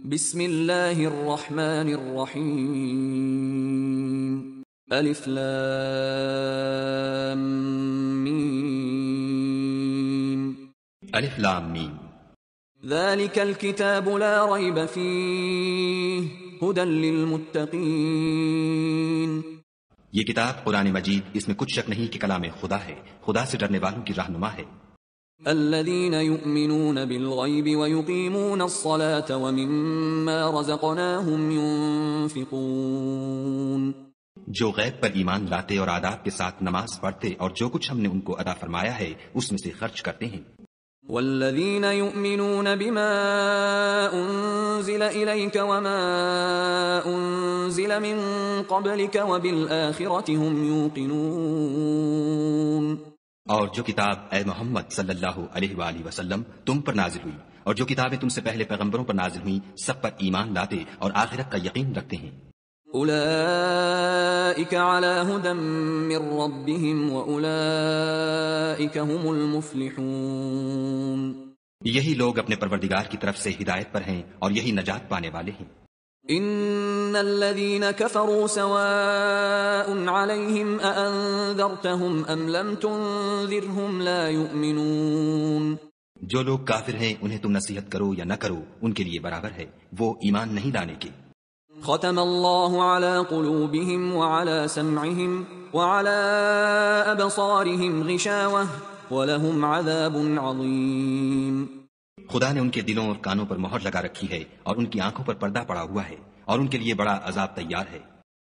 بسم اللہ الرحمن الرحیم الف لام میم الف لام میم ذلك الكتاب لا ریب فیہ ھدی للمتقین یہ کتاب قرآن مجید، اس میں کچھ شک نہیں کہ کلام خدا ہے، خدا سے ڈرنے والوں کی رہنما ہے۔ الذين يؤمنون بالغيب ويقيمون الصلاة ومما رزقناهم ينفقون، جو غیب پر ایمان لاتے اور آداب کے ساتھ نماز پڑھتے اور جو کچھ ہم نے ان کو عطا فرمایا ہے اس میں سے خرچ کرتے ہیں۔ والذين يؤمنون بما أنزل إليك وما أنزل من قبلك وبالآخرة هم يوقنون، اور جو کتاب اے محمد صلی اللہ علیہ وآلہ وسلم تم پر نازل ہوئی اور جو کتابیں تم سے پہلے پیغمبروں پر نازل ہوئیں سب پر ایمان لاتے اور آخرت کا یقین رکھتے ہیں۔ أولئك على هدى من ربهم وأولئك هم المفلحون، یہی لوگ اپنے پروردگار کی طرف سے ہدایت پر ہیں اور یہی نجات پانے والے ہیں۔ ان الذين كفروا سواء عليهم أأنذرتهم ام لم تنذرهم لا يؤمنون، جو لوگ کافر ہیں انہیں تم نصیحت کرو یا نہ کرو ان کے لیے برابر ہے، وہ ایمان نہیں لانے کے۔ ختم الله على قلوبهم وعلى سمعهم وعلى أبصارهم غشاوة ولهم عذاب عظيم، خدا نے ان کے دلوں اور کانوں پر مہر لگا رکھی ہے اور ان کی آنکھوں پر پردہ پڑا ہوا ہے اور ان کے لیے بڑا عذاب تیار ہے۔